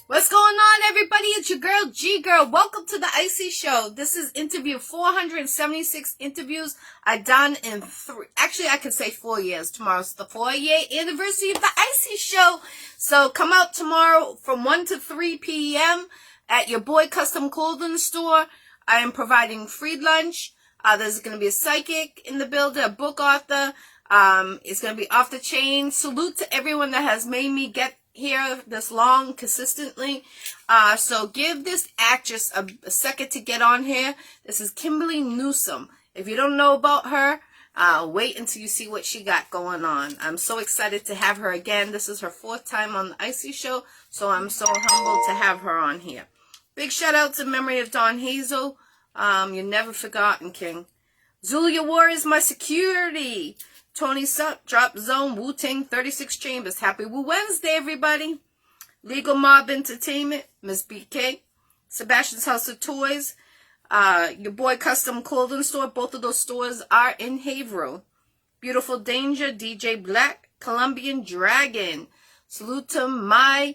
What's going on, everybody? It's your girl, G-Girl. Welcome to the Iccy Showw. This is interview 476 interviews I've done in I could say 4 years. Tomorrow's the 4-year anniversary of the Iccy Showw. So come out tomorrow from 1 to 3 p.m. at your boy Custom Clothing Store. I am providing free lunch. There's going to be a psychic in the building, a book author. It's going to be off the chain. Salute to everyone that has made me get here this long consistently. So give this actress a second to get on here. This is Kimberly Newsome. If you don't know about her, wait until you see what she got going on. I'm so excited to have her again. This is her 4th time on the Iccy Showw, so I'm so humbled to have her on here. Big shout out to memory of Don Hazel. You're never forgotten, King. Zulia War is my security. Tony Suck, Drop Zone, Wu-Tang, 36 Chambers. Happy Woo Wednesday, everybody. Legal Mob Entertainment, Miss BK. Sebastian's House of Toys. Your boy Custom Clothing Store. Both of those stores are in Haverhill. Beautiful Danger, DJ Black, Colombian Dragon. Salute to my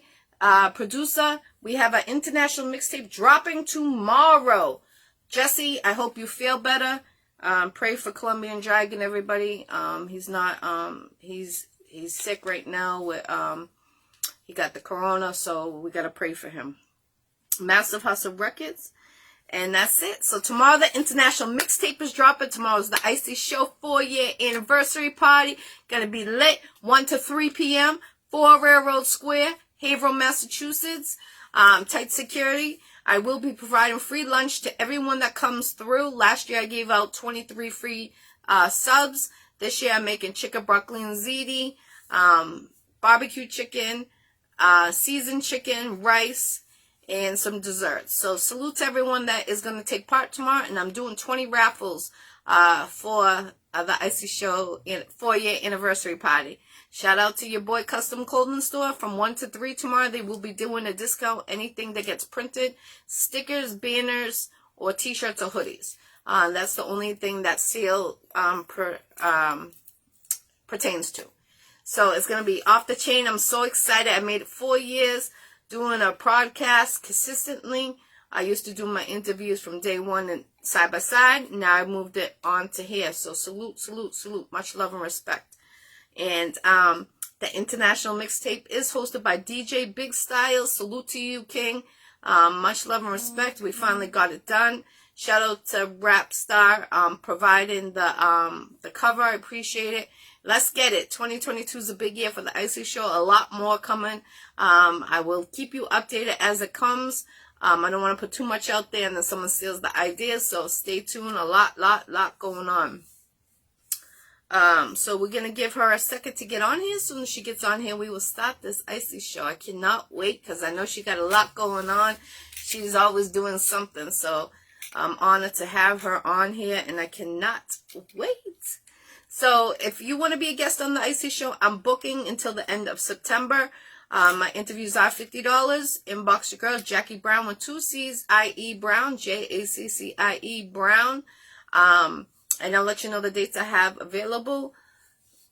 producer. We have an international mixtape dropping tomorrow. Jesse, I hope you feel better. Pray for Colombian Dragon, everybody. He's sick right now with, he got the corona, so we gotta pray for him. Massive Hustle Records. And that's it. So tomorrow the international mixtape is dropping. Tomorrow's the Iccy Showw 4-year anniversary party. Gonna be lit 1 to 3 p.m. 4 Railroad Square, Haverhill, Massachusetts. Tight security. I will be providing free lunch to everyone that comes through. Last year I gave out 23 free subs. This year I'm making chicken broccoli and ziti, barbecue chicken, seasoned chicken, rice, and some desserts. So salute to everyone that is going to take part tomorrow. And I'm doing 20 raffles for the Iccy Showw 4-year anniversary party. Shout out to your boy Custom Clothing Store. From 1 to 3 tomorrow, they will be doing a discount. Anything that gets printed, stickers, banners, or t-shirts or hoodies. That's the only thing that sale pertains to. So it's going to be off the chain. I'm so excited. I made it 4 years doing a podcast consistently. I used to do my interviews from day one and side by side. Now I moved it on to here. So salute, salute, salute. Much love and respect. And the international mixtape is hosted by DJ Big Styles. Salute to you, King. Much love and respect. We finally got it done. Shout out to Rap Star providing the cover. I appreciate it. Let's get it. 2022 is a big year for the Iccy Showw. A lot more coming. I will keep you updated as it comes. I don't want to put too much out there and then someone steals the ideas. So stay tuned. A lot going on. So we're going to give her a second to get on here. As soon as she gets on here, we will start this Iccy Showw. I cannot wait because I know she got a lot going on. She's always doing something. So I'm honored to have her on here and I cannot wait. So if you want to be a guest on the Iccy Showw, I'm booking until the end of September. My interviews are $50. Inbox your girl, Jackie Brown with 2 C's, I-E Brown, J-A-C-C-I-E Brown. And I'll let you know the dates I have available.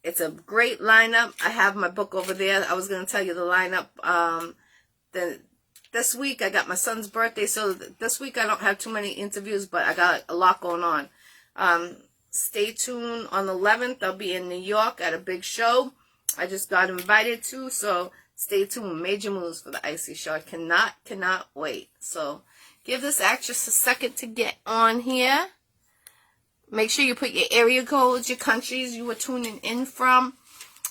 It's a great lineup. I have my book over there. I was going to tell you the lineup. This week I got my son's birthday, so this week I don't have too many interviews, but I got a lot going on. Stay tuned. On the 11th, I'll be in New York at a big show I just got invited to, so stay tuned. Major moves for the Iccy Showw. I cannot wait. So give this actress a second to get on here. Make sure you put your area codes, your countries you were tuning in from.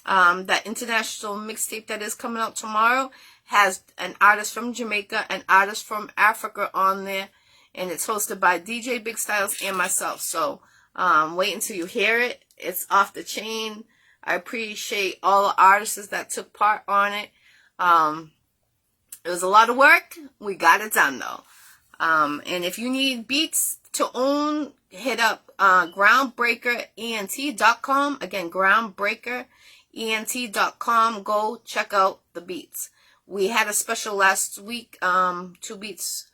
That international mixtape that is coming out tomorrow has an artist from Jamaica, an artist from Africa on there. And it's hosted by DJ Big Styles and myself. So wait until you hear it. It's off the chain. I appreciate all the artists that took part on it. It was a lot of work. We got it done, though. And if you need beats to own, hit up groundbreakerent.com. Again, groundbreakerent.com. Go check out the beats. We had a special last week, 2 beats.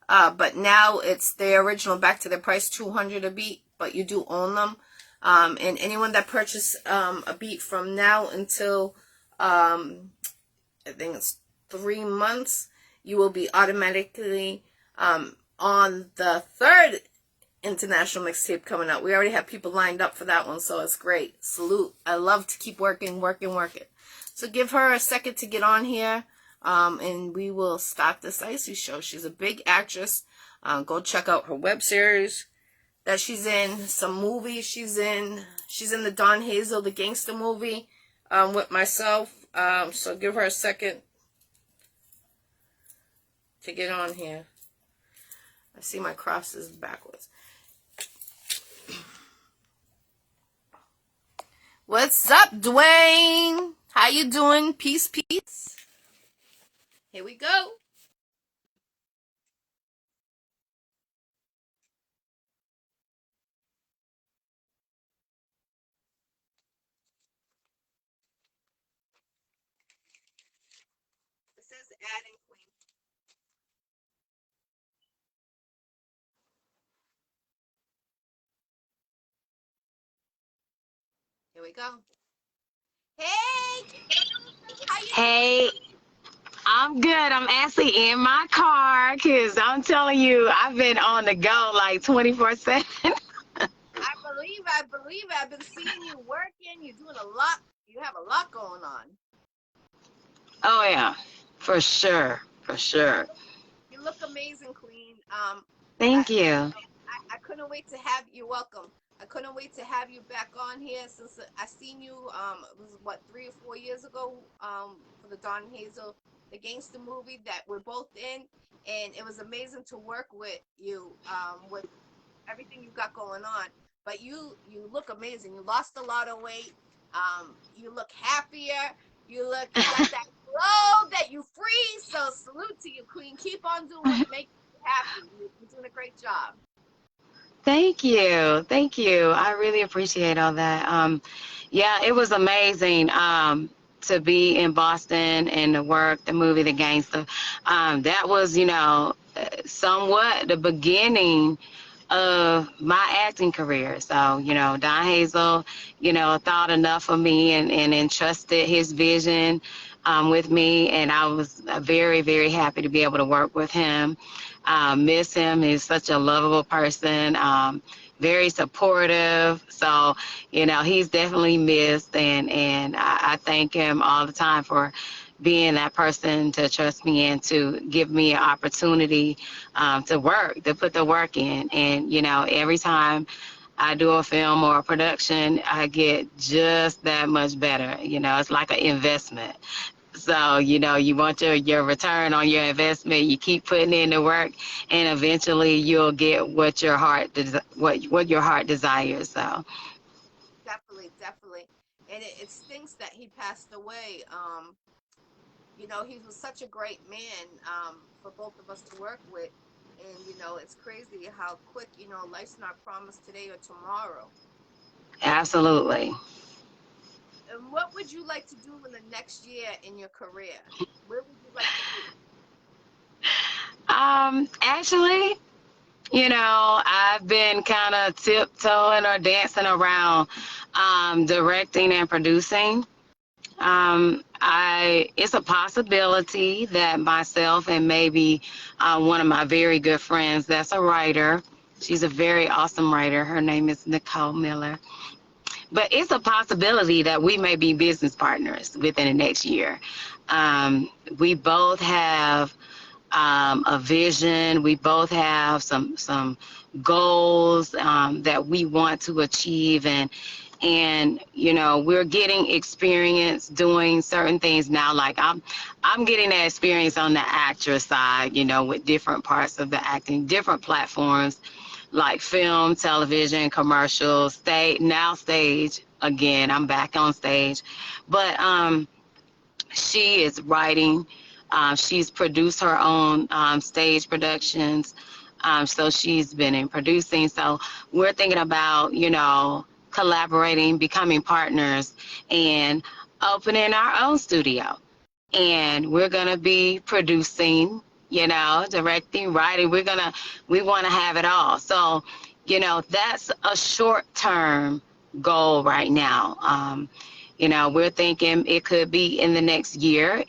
But now it's the original back to the price, $200 a beat, but you do own them. And anyone that purchased a beat from now until I think it's 3 months, you will be automatically on the third international mixtape coming out. We already have people lined up for that one, so it's great. Salute. I love to keep working. So give her a second to get on here, and we will start this Iccy Show. She's a big actress. Go check out her web series that she's in, some movies she's in. She's in the Don Hazel, the gangster movie, with myself. So give her a second to get on here. I see my crosses backwards. What's up, Dwayne? How you doing? Peace, peace. Here we go. It says adding queen. Here we go. Hey, how you Hey, I'm good. I'm actually in my car because I'm telling you, I've been on the go like 24/7. I believe I've been seeing you working. You're doing a lot. You have a lot going on. Oh, yeah, for sure. For sure. You look amazing, Queen. I, Thank you. I couldn't wait to have you. Welcome. I couldn't wait to have you back on here since I seen you. It was what 3 or 4 years ago. For the Don Hazel, the gangster movie that we're both in, and it was amazing to work with you. With everything you got going on. But you look amazing. You lost a lot of weight. You look happier. You got that glow that you free. So salute to you, Queen. Keep on doing what makes you happy. You're doing a great job. Thank you. Thank you. I really appreciate all that. Yeah, it was amazing to be in Boston and to work the movie The Gangster. That was, somewhat the beginning of my acting career. So, Don Hazel, thought enough of me and entrusted his vision with me. And I was very, very happy to be able to work with him. Miss him. He's such a lovable person, very supportive. So, he's definitely missed. And I thank him all the time for being that person to trust me and to give me an opportunity to put the work in. And, every time I do a film or a production, I get just that much better. It's like an investment. So, you want your return on your investment. You keep putting in the work, and eventually you'll get what your heart what your heart desires. So, Definitely. And it stinks that he passed away. He was such a great man, for both of us to work with. And, it's crazy how quick, life's not promised today or tomorrow. absolutely. And what would you like to do in the next year in your career? Where would you like to be? Actually, I've been kind of tiptoeing or dancing around directing and producing. It's a possibility that myself and maybe one of my very good friends that's a writer. She's a very awesome writer. Her name is Nicole Miller. But it's a possibility that we may be business partners within the next year. We both have a vision. We both have some goals that we want to achieve, and we're getting experience doing certain things now. Like I'm getting that experience on the actress side, with different parts of the acting, different platforms like film, television, commercials, stage again. I'm back on stage, but she is writing. She's produced her own stage productions. So she's been in producing. So we're thinking about, collaborating, becoming partners, and opening our own studio. And we're going to be producing, directing, writing. We want to have it all. So, that's a short-term goal right now. We're thinking it could be in the next year.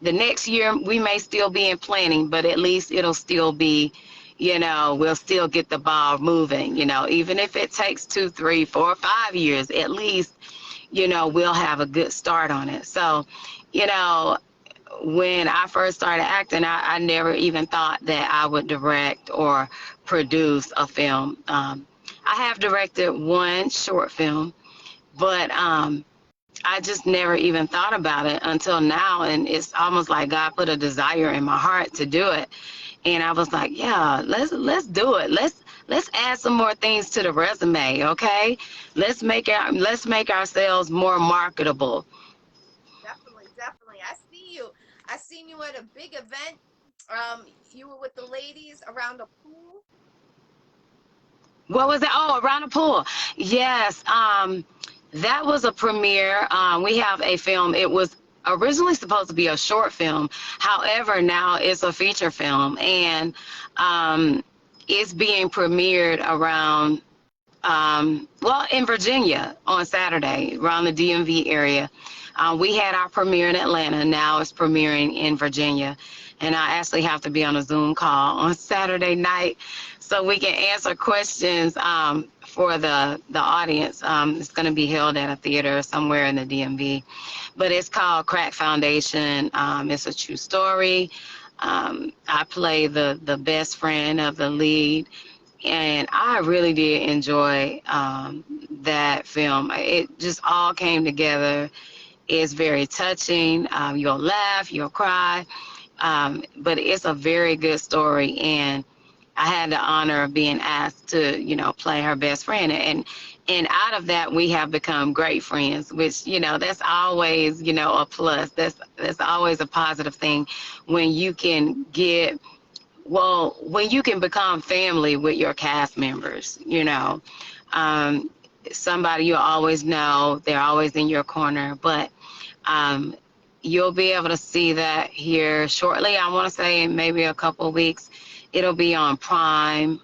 the next year we may still be in planning, but at least it'll still be, we'll still get the ball moving, even if it takes 2, 3, 4, 5 years, at least, we'll have a good start on it. So, you know, when I first started acting, I never even thought that I would direct or produce a film. I have directed one short film, but I just never even thought about it until now, and it's almost like God put a desire in my heart to do it, and I was like, yeah, let's do it. Let's add some more things to the resume, okay? Let's make ourselves more marketable. Definitely, definitely. I see you. I seen you at a big event. You were with the ladies around the pool. What was it? Oh, around the pool. Yes. That was a premiere. We have a film. It was originally supposed to be a short film. However, now it's a feature film, and it's being premiered around, well, in Virginia on Saturday, around the DMV area. We had our premiere in Atlanta. Now it's premiering in Virginia. And I actually have to be on a Zoom call on Saturday night so we can answer questions for the audience. It's going to be held at a theater somewhere in the DMV. But it's called Crack Foundation. It's a true story. I play the best friend of the lead, and I really did enjoy that film. It just all came together. It's very touching. You'll laugh, you'll cry, but it's a very good story. And I had the honor of being asked to, play her best friend, and out of that we have become great friends, which that's always a plus. That's always a positive thing when you can get when you can become family with your cast members, somebody you'll always know, they're always in your corner. But you'll be able to see that here shortly. I want to say in maybe a couple of weeks. It'll be on Prime,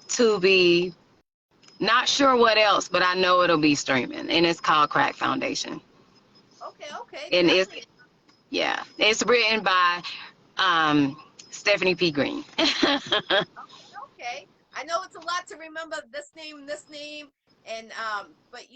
Tubi, not sure what else, but I know it'll be streaming, and it's called Crack Foundation. Okay, okay, And definitely. it's written by Stephanie P. Green. Okay. I know it's a lot to remember this name, and but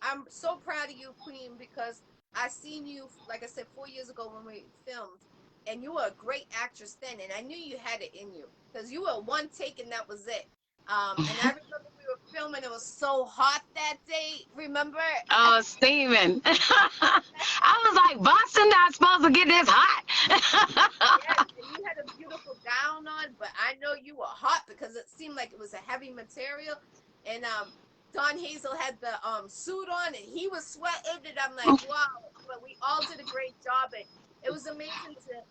I'm so proud of you, Queen, because I seen you, like I said, 4 years ago when we filmed, and you were a great actress then, and I knew you had it in you because you were one take and that was it. And I remember we were filming; it was so hot that day. Remember? Oh, Steven. I was like, Boston not supposed to get this hot. Yes, and you had a beautiful gown on, but I know you were hot because it seemed like it was a heavy material. And Don Hazel had the suit on and he was sweating, and I'm like, wow, but we all did a great job, and it was amazing to,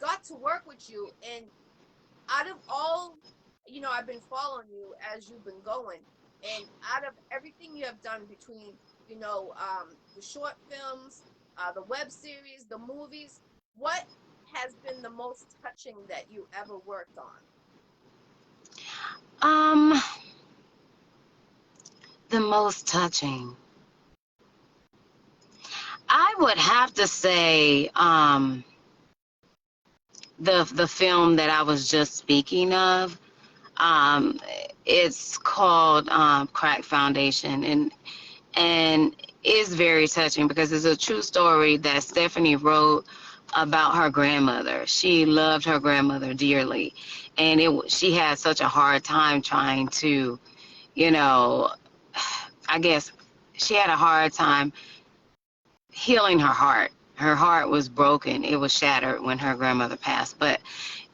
got to work with you. And out of all, I've been following you as you've been going, and out of everything you have done between, the short films, the web series, the movies, what has been the most touching that you ever worked on? um, the most touching. I would have to say the film that I was just speaking of. Um, it's called Crack Foundation, and is very touching because it's a true story that Stephanie wrote about her grandmother. She loved her grandmother dearly, and she had such a hard time trying to, you know, I guess she had a hard time healing her heart. Her heart was broken. It was shattered when her grandmother passed, but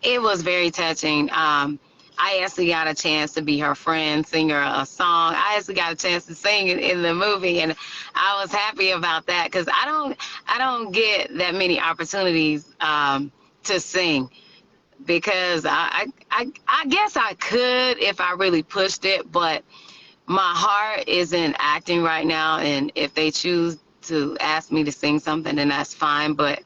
it was very touching. I actually got a chance to be her friend, sing her a song. I actually got a chance to sing in the movie, and I was happy about that because I don't get that many opportunities to sing, because I guess I could if I really pushed it, but my heart isn't acting right now, and if they choose to ask me to sing something, then that's fine. But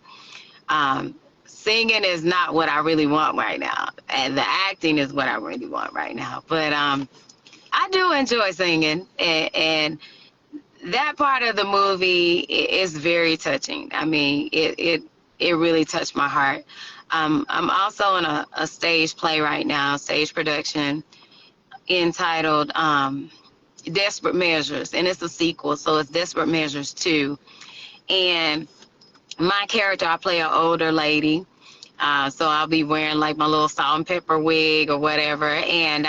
singing is not what I really want right now, and the acting is what I really want right now. But I do enjoy singing, and that part of the movie is very touching. I mean, it really touched my heart. I'm also in a stage play right now, stage production entitled Desperate Measures, and it's a sequel, so it's Desperate Measures 2. And my character, I play an older lady, so I'll be wearing like my little salt and pepper wig or whatever. And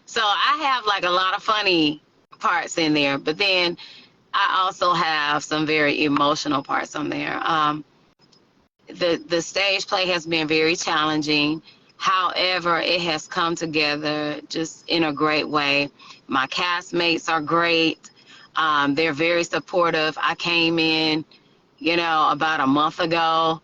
so I have like a lot of funny parts in there, but then I also have some very emotional parts on there. The stage play has been very challenging. However, it has come together just in a great way. My castmates are great. They're very supportive. I came in, about a month ago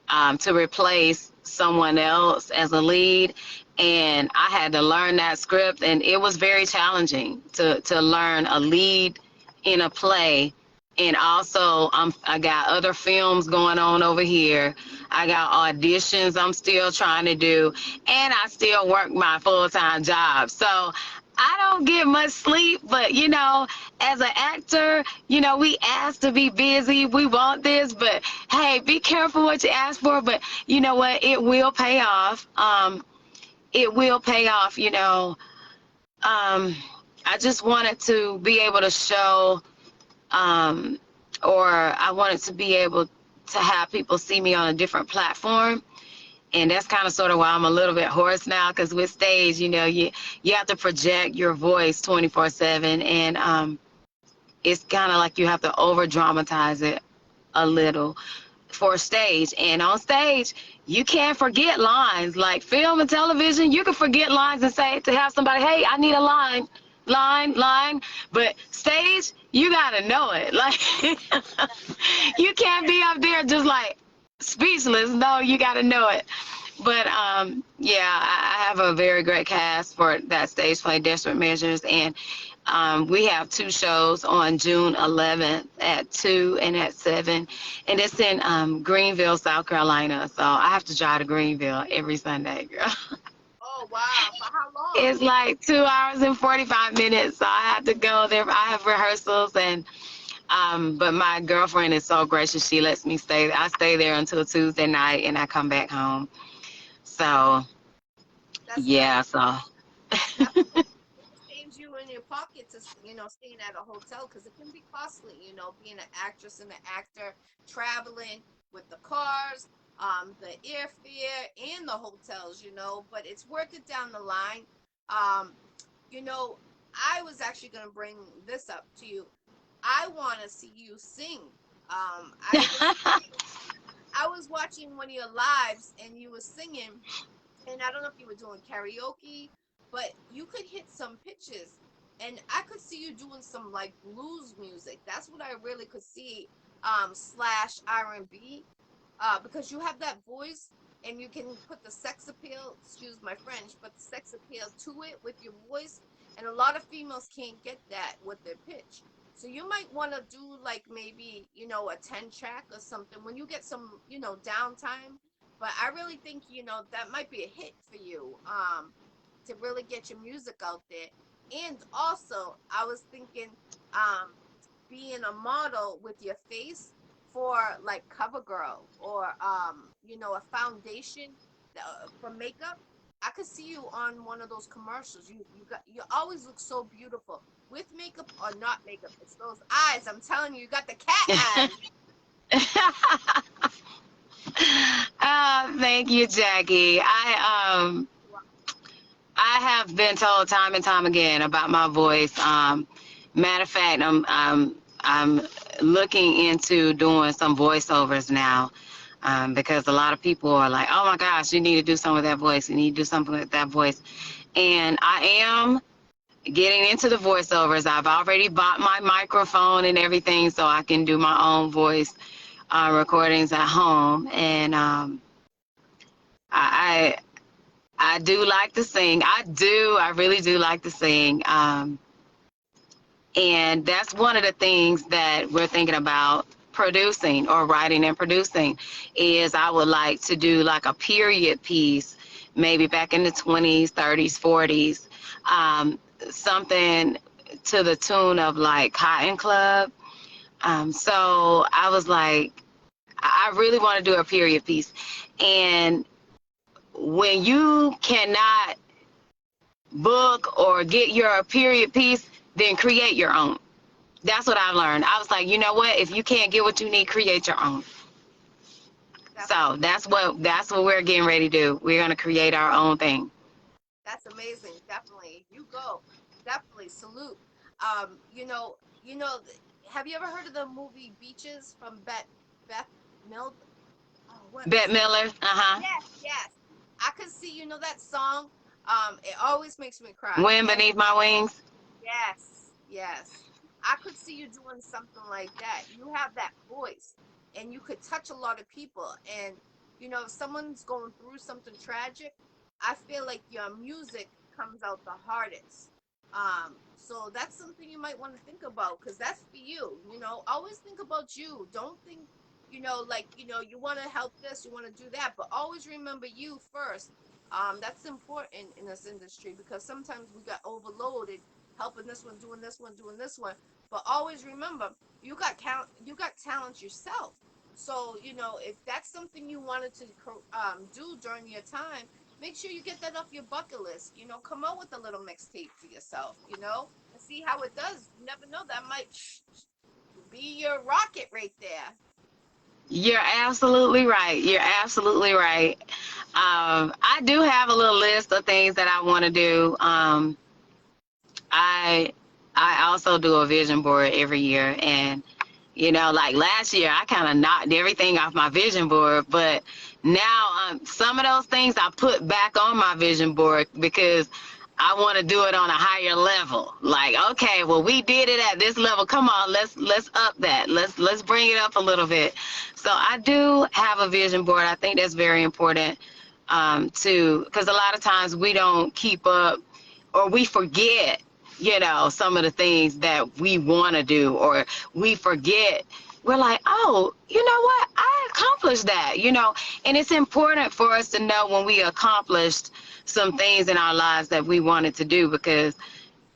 to replace someone else as a lead, and I had to learn that script, and it was very challenging to learn a lead in a play. And also, I got other films going on over here. I got auditions I'm still trying to do, and I still work my full-time job. So I don't get much sleep, but as an actor, we ask to be busy. We want this, but hey, be careful what you ask for. But you know what? It will pay off. It will pay off. I just wanted to be able to show, or I wanted to be able to have people see me on a different platform. And that's kind of sort of why I'm a little bit hoarse now, because with stage, you have to project your voice 24/7, and it's kind of like you have to over dramatize it a little for stage. And on stage, you can't forget lines. Like film and television, you can forget lines and say to have somebody, hey, I need a line. But stage, you gotta know it. Like you can't be up there just like speechless. No, you gotta know it. But yeah, I have a very great cast for that stage play, Desperate Measures, and we have 2 shows on June 11th at 2 and at 7, and it's in Greenville, South Carolina. So I have to drive to Greenville every Sunday, girl. Oh, wow. For how long? It's like 2 hours and 45 minutes, so I have to go there. I have rehearsals, and but my girlfriend is so gracious. She lets me stay. I stay there until Tuesday night, and I come back home. So, That's yeah, nice. so. It saves you in your pocket to, staying at a hotel, because it can be costly, being an actress and an actor, traveling with the cars, the airfare, and the hotels, but it's worth it down the line. Um, I was actually going to bring this up to you. I want to see you sing. I was watching one of your lives, and you were singing, and I don't know if you were doing karaoke, but you could hit some pitches, and I could see you doing some like blues music. That's what I really could see, slash R&B, because you have that voice, and you can put the sex appeal, excuse my French, but the sex appeal to it with your voice, and a lot of females can't get that with their pitch. So you might want to do like maybe, a 10 track or something when you get some, downtime. But I really think, that might be a hit for you, to really get your music out there. And also, I was thinking, um, being a model with your face for like CoverGirl, or a foundation, for makeup. I could see you on one of those commercials. You always look so beautiful with makeup or not makeup. It's those eyes. I'm telling you, you got the cat eyes. Oh, thank you, Jackie. I have been told time and time again about my voice. Matter of fact, I'm looking into doing some voiceovers now, because a lot of people are like, "Oh my gosh, you need to do something with that voice. You need to do something with that voice," and I am getting into the voiceovers. I've already bought my microphone and everything, so I can do my own voice recordings at home, and I I do like to sing. I really do like to sing. And that's one of the things that we're thinking about producing, or writing and producing, is I would like to do like a period piece, maybe back in the 20s, 30s, 40s, something to the tune of like Cotton Club. So I was like, I really want to do a period piece. And when you cannot book or get your period piece, then create your own. That's what I learned. I was like, you know what? If you can't get what you need, create your own. So that's what we're getting ready to do. We're gonna create our own thing. That's amazing. Definitely. You go. Definitely. Salute. Have you ever heard of the movie Beaches from Beth Mill? Oh, what Bette was it? Miller, Yes, yes. I could see, that song. It always makes me cry. Wind Beneath My Wings. Yes, yes. I could see you doing something like that. You have that voice and you could touch a lot of people. And, if someone's going through something tragic, I feel like your music comes out the hardest. So that's something you might want to think about because that's for you. Always think about you. Don't think, you want to help this, you want to do that, but always remember you first. That's important in this industry because sometimes we got overloaded helping this one, doing this one. But always remember, you got talent yourself. So, if that's something you wanted to do during your time, make sure you get that off your bucket list. Come out with a little mixtape for yourself, and see how it does. You never know, that might be your rocket right there. You're absolutely right. You're absolutely right. I do have a little list of things that I want to do. I I also do a vision board every year, and like last year, I kind of knocked everything off my vision board, but now some of those things I put back on my vision board because I want to do it on a higher level. Like, okay, well, we did it at this level. Come on, let's up that. Let's bring it up a little bit. So I do have a vision board. I think that's very important too, because a lot of times we don't keep up or we forget, some of the things that we want to do, or we forget. We're like, oh, you know what? I accomplished that, and it's important for us to know when we accomplished some things in our lives that we wanted to do, because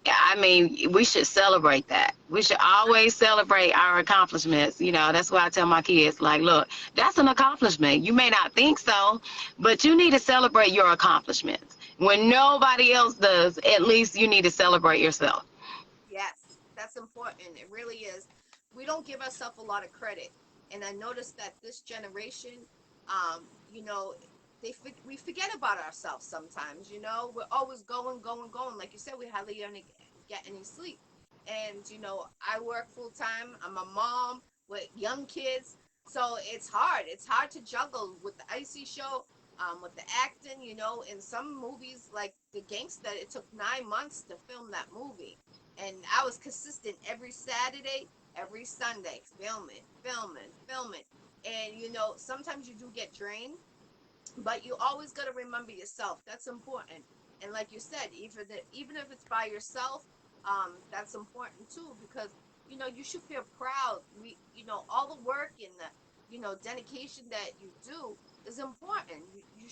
I mean, we should celebrate that. We should always celebrate our accomplishments. That's why I tell my kids, like, look, that's an accomplishment. You may not think so, but you need to celebrate your accomplishments. When nobody else does, at least you need to celebrate yourself. Yes, that's important. It really is. We don't give ourselves a lot of credit. And I noticed that this generation, you know, we forget about ourselves sometimes, We're always going, going, going. Like you said, we hardly get any sleep. And, I work full time. I'm a mom with young kids. So it's hard. It's hard to juggle with the Iccy Show, with the acting, in some movies like The Gangsta, it took 9 months to film that movie, and I was consistent every Saturday, every Sunday, filming, filming, filming. And sometimes you do get drained, but you always got to remember yourself. That's important. And like you said, even if it's by yourself, that's important too, because you should feel proud. All the work and the dedication that you do is important. You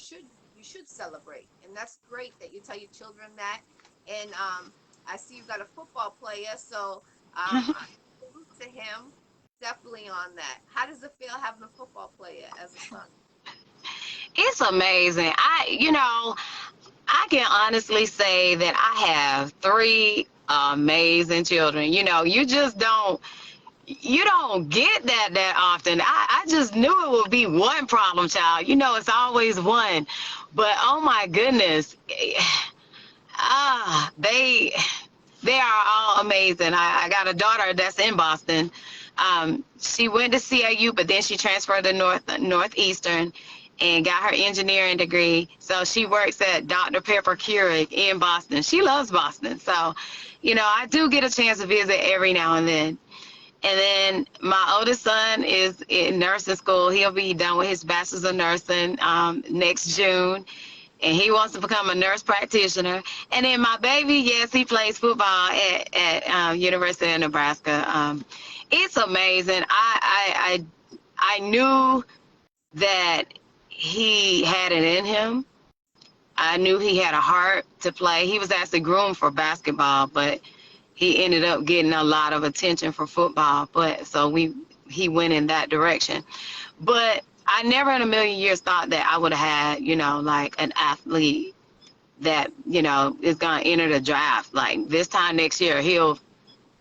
should celebrate, and that's great that you tell your children that. And I see you got a football player, so I salute to him definitely on that. How does it feel having a football player as a son? It's amazing. I can honestly say that I have three amazing children. You don't get that often. I just knew it would be one problem child. It's always one. But oh my goodness. They are all amazing. I got a daughter that's in Boston. She went to CIU, but then she transferred to Northeastern and got her engineering degree. So she works at Dr. Pepper Keurig in Boston. She loves Boston. So, I do get a chance to visit every now and then. And then my oldest son is in nursing school. He'll be done with his bachelor's of nursing next June, and he wants to become a nurse practitioner. And then my baby, yes, he plays football at University of Nebraska. It's amazing. I knew that he had it in him. I knew he had a heart to play. He was actually groomed for basketball, but he ended up getting a lot of attention for football, but so he went in that direction. But I never in a million years thought that I would have had, like an athlete that, is going to enter the draft. Like this time next year, he'll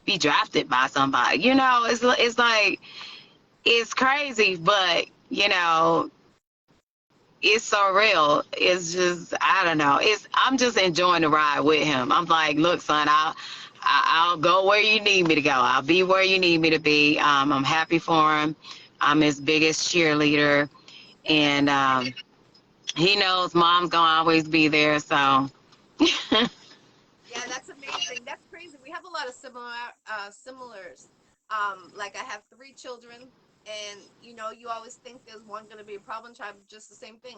be drafted by somebody. It's like, it's crazy, but, it's so real. It's just, I don't know. I'm just enjoying the ride with him. I'm like, look, son, I'll go where you need me to go. I'll be where you need me to be. I'm happy for him. I'm his biggest cheerleader, and he knows mom's gonna always be there. So. Yeah, that's amazing. That's crazy. We have a lot of similars. Like I have three children, and you always think there's one going to be a problem child, just the same thing.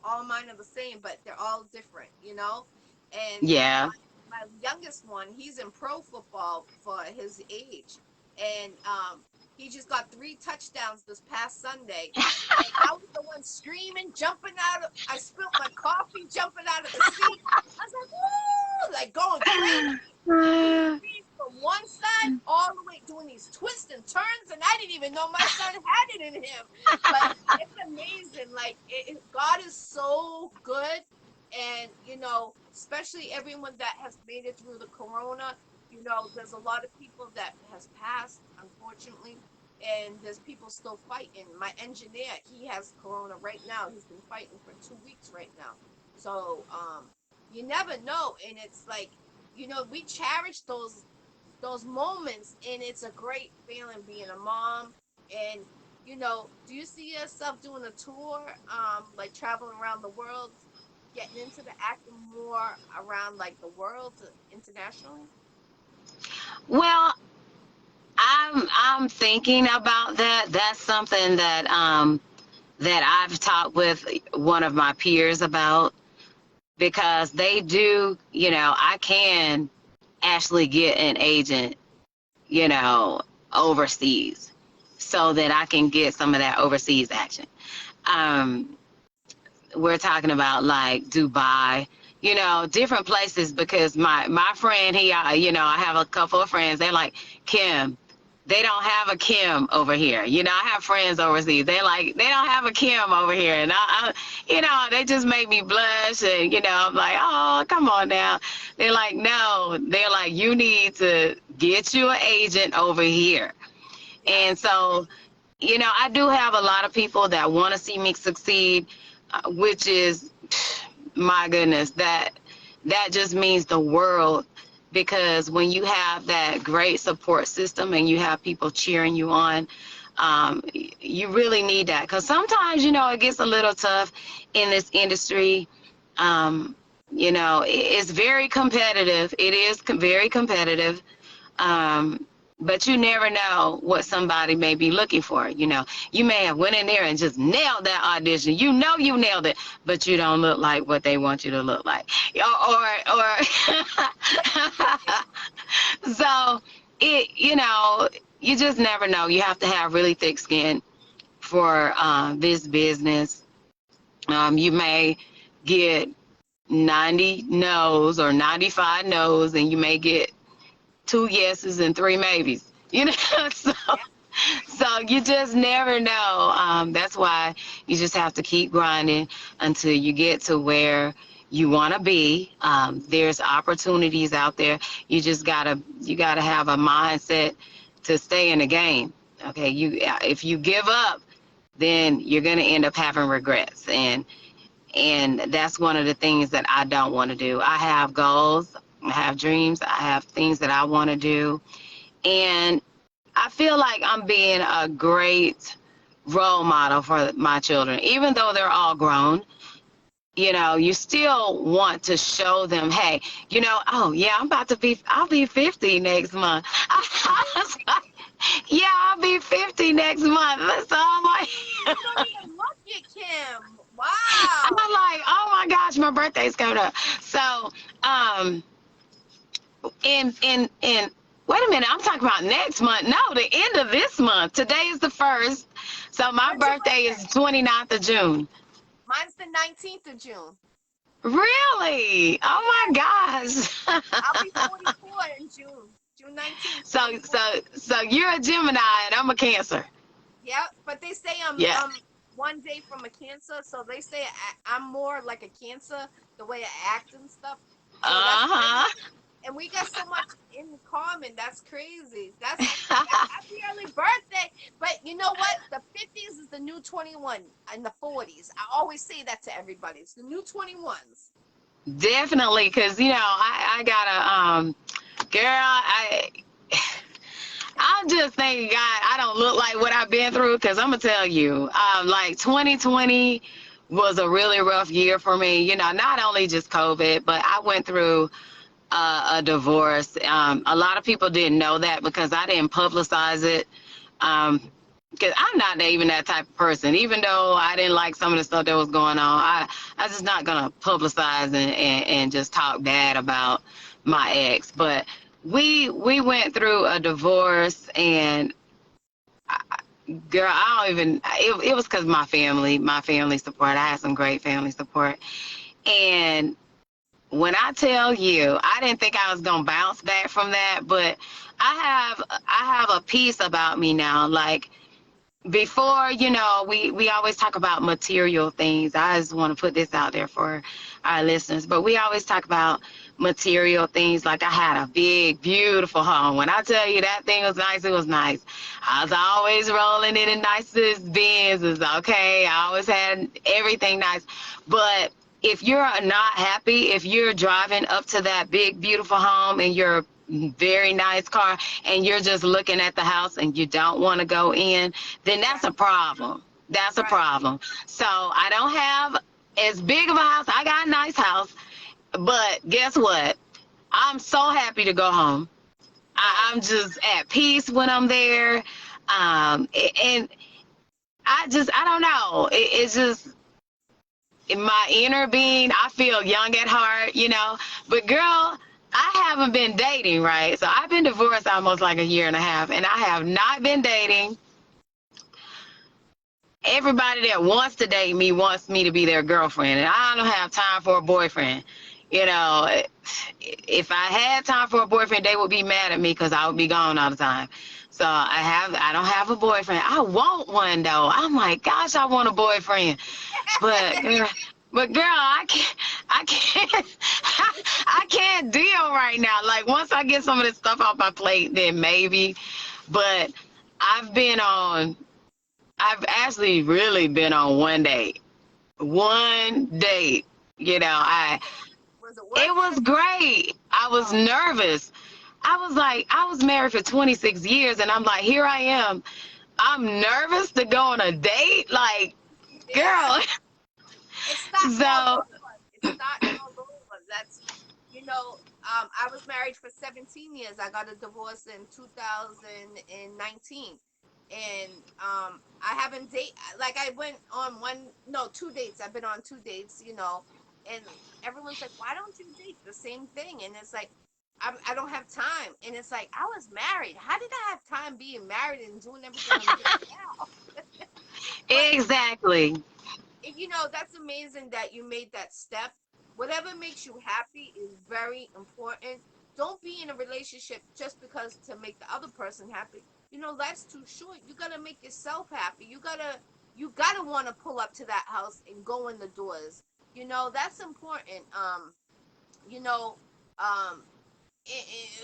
All mine are the same, but they're all different. And Yeah. my youngest one, he's in pro football for his age, and he just got 3 touchdowns this past Sunday. And I was the one screaming, jumping out of. I spilled my coffee, jumping out of the seat. I was like, woo! Like going crazy. From one side all the way, doing these twists and turns, and I didn't even know my son had it in him. But it's amazing. Like God is so good, and especially everyone that has made it through the corona. There's a lot of people that has passed, unfortunately, and there's people still fighting. My engineer, he has corona right now. He's been fighting for 2 weeks right now. So you never know, and it's like we cherish those moments, and it's a great feeling being a mom. And do you see yourself doing a tour, like traveling around the world, getting into the acting more around like the world internationally? Well, I'm thinking about that. That's something that I've talked with one of my peers about, because they do, I can actually get an agent, overseas, so that I can get some of that overseas action. Um, we're talking about like Dubai, different places, because my friend, I have a couple of friends. They're like, Kim, they don't have a Kim over here. I have friends overseas. They don't have a Kim over here, and they just make me blush, and I'm like, oh, come on now. They're like, no, they're like, you need to get you an agent over here. And so, I do have a lot of people that want to see me succeed, which is, my goodness, that just means the world, because when you have that great support system and you have people cheering you on, you really need that, because sometimes it gets a little tough in this industry. It's very competitive. It is very competitive. But you never know what somebody may be looking for. You may have went in there and just nailed that audition. You nailed it, but you don't look like what they want you to look like. Or so you just never know. You have to have really thick skin for this business. You may get 90 no's or 95 no's, and you may get 2 yeses and 3 maybes. So you just never know. That's why you just have to keep grinding until you get to where you want to be. There's opportunities out there. You just gotta have a mindset to stay in the game. Okay, if you give up, then you're gonna end up having regrets, and that's one of the things that I don't want to do. I have goals, I have dreams, I have things that I want to do, and I feel like I'm being a great role model for my children. Even though they're all grown, you still want to show them, hey, oh yeah, I'll be 50 next month. Yeah, I'll be 50 next month. So I'm like, You don't even look it, Kim. Wow. I'm like, oh my gosh, my birthday's coming up. So, in wait a minute, I'm talking about next month. No, the end of this month. Today is the 1st. So my When's your birthday is 29th of June. Mine's the 19th of June. Really? Oh my I'll be gosh. 44 in June. June 19th, so 44. so so you're a Gemini and I'm a Cancer. Yeah, but they say Yeah. one day from a Cancer, so they say I'm more like a Cancer, the way I act and stuff. So that's Uh-huh. crazy. And we got so much in common. That's crazy. Happy early birthday. But you know what? The 50s is the new 21 and the 40s. I always say that to everybody. It's the new 21s. Definitely, because I got girl, I'm just thanking God I don't look like what I've been through, because I'm gonna tell you, like 2020 was a really rough year for me. Not only just COVID, but I went through a divorce. A lot of people didn't know that because I didn't publicize it. Because I'm not even that type of person. Even though I didn't like some of the stuff that was going on, I just not gonna publicize and just talk bad about my ex. But we went through a divorce, and girl, I don't even. It was because my family support. I had some great family support, and when I tell you, I didn't think I was gonna bounce back from that, but I have a peace about me now. Like, before, we always talk about material things. I just want to put this out there for our listeners, but we always talk about material things. Like, I had a big, beautiful home. When I tell you that thing was nice, it was nice. I was always rolling in the nicest Benzes, okay? I always had everything nice. But if you're not happy, if you're driving up to that big, beautiful home and you're very nice car and you're just looking at the house and you don't want to go in, then that's Right, a problem. That's a right. problem. So I don't have as big of a house. I got a nice house, but guess what? I'm so happy to go home. Right. I'm just at peace when I'm there. And I don't know. It's just in my inner being, I feel young at heart. But girl, I haven't been dating, right? So I've been divorced almost like a year and a half, and I have not been dating. Everybody that wants to date me wants me to be their girlfriend, and I don't have time for a boyfriend. You know, if I had time for a boyfriend, they would be mad at me because I would be gone all the time. So I don't have a boyfriend. I want one though. I'm like, gosh, I want a boyfriend. But girl, I can't I can't deal right now. Like, once I get some of this stuff off my plate, then maybe. But I've been on I've actually really been on one date. One date. I Was it It worth was it? great. I was Oh, nervous. I was like, I was married for 26 years, and I'm like, here I am. I'm nervous to go on a date. Like, yeah. girl. It starts all So, over. It starts all over. I was married for 17 years. I got a divorce in 2019. And I haven't like I went on two dates. I've been on two dates, and everyone's like, "Why don't you date?" The same thing. And it's like I don't have time. And it's like I was married. How did I have time being married and doing everything I'm doing now? But exactly. that's amazing that you made that step. Whatever makes you happy is very important. Don't be in a relationship just because to make the other person happy. Life's too short. You gotta make yourself happy. You gotta want to pull up to that house and go in the doors. That's important. You know, um,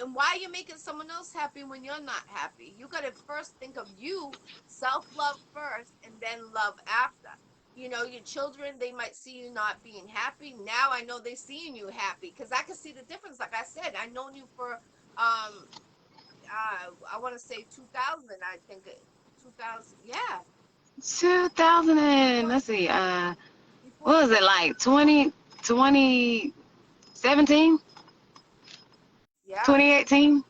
and why are you making someone else happy when you're not happy? You got to first think of you, self love first, and then love after. Your children, they might see you not being happy. Now I know they're seeing you happy because I can see the difference. Like I said, I known you for I want to say 2000. I think 2000. Yeah, 2000 and, before let's see, before what you was it, got like 2017, yeah 2018,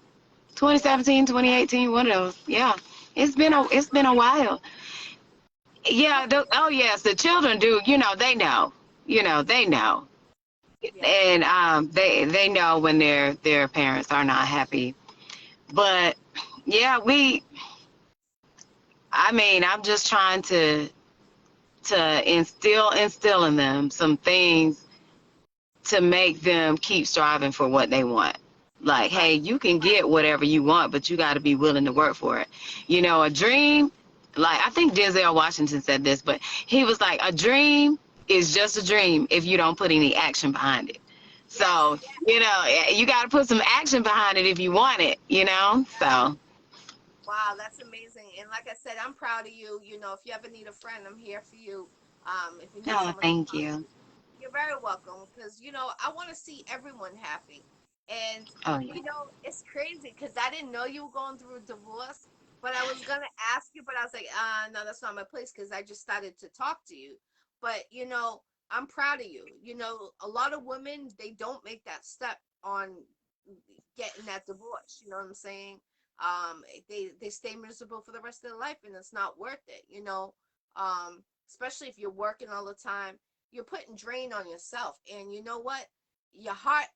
yeah 2017, 2018, one of those. Yeah. yeah It's been a while. Yeah, oh yes, the children do, they know. They know. yeah And they know when their parents are not happy. But yeah, I mean, I'm just trying to instill in them some things to make them keep striving for what they want. Like, hey, you can get whatever you want, but you got to be willing to work for it. You know, a dream, like, I think Denzel Washington said this, but he was like, a dream is just a dream if you don't put any action behind it. So, you know, you got to put some action behind it if you want it, you know? So, Wow, that's amazing. And like I said, I'm proud of you. You know, if you ever need a friend, I'm here for you. If you need oh, someone to thank talk you. to, you're very welcome. Because, you know, I want to see everyone happy. And, Oh, yeah. you know, it's crazy because I didn't know you were going through a divorce, but I was going to ask you, but I was like, no, that's not my place because I just started to talk to you. But, you know, I'm proud of you. You know, a lot of women, they don't make that step on getting that divorce. You know what I'm saying? They stay miserable for the rest of their life, and it's not worth it. You know, especially if you're working all the time, you're putting drain on yourself. And you know what? Your heart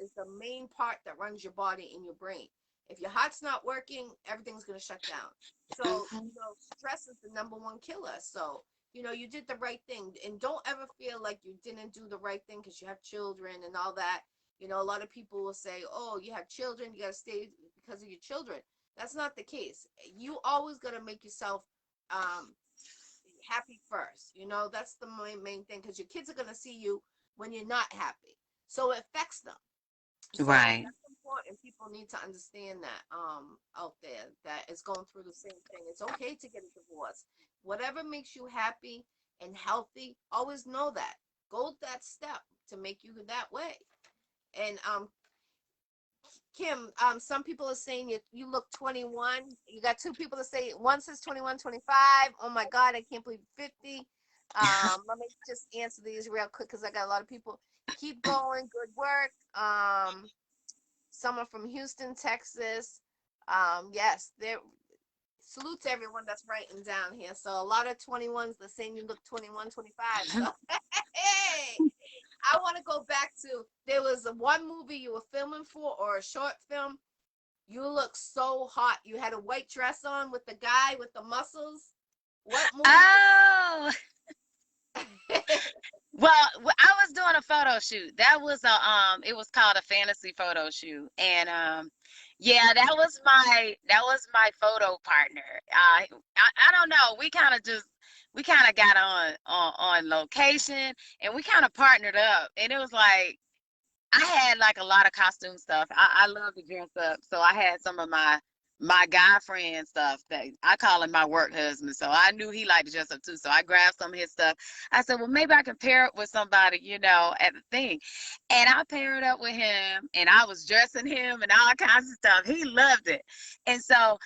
is the main part that runs your body and your brain. If your heart's not working, everything's gonna shut down. So Hmm. you know, stress is the number one killer. So you know, you did the right thing, and don't ever feel like you didn't do the right thing because you have children and all that. You know, a lot of people will say, "Oh, you have children, you got to stay because of your children." That's not the case. You always got to make yourself um, happy first. You know, that's the main thing because your kids are going to see you when you're not happy. So it affects them. So Right. that's important. People need to understand that out there that is going through the same thing. It's okay to get a divorce. Whatever makes you happy and healthy, always know that. Go that step to make you that way. And Kim, some people are saying you look 21. You got two people that say one says 21, 25. Oh my God, I can't believe 50. Let me just answer these real quick because I got a lot of people. Keep going, good work. Someone from Houston, Texas. Yes, there. Salute to everyone that's writing down here. So a lot of 21s, they're saying you look 21, 25. So hey, I want to go back to there was one movie you were filming for or a short film. You look so hot. You had a white dress on with the guy with the muscles. What movie Oh, was it? well, I was doing a photo shoot. That was a it was called a fantasy photo shoot, and yeah, that was my photo partner. I don't know. We kind of got on location, and we kind of partnered up, and it was like I had like a lot of costume stuff. I love to dress up, so I had some of my guy friend stuff that I call him my work husband. So I knew he liked to dress up too. So I grabbed some of his stuff. I said, well, maybe I can pair it with somebody, at the thing. And I paired up with him, and I was dressing him and all kinds of stuff. He loved it, and so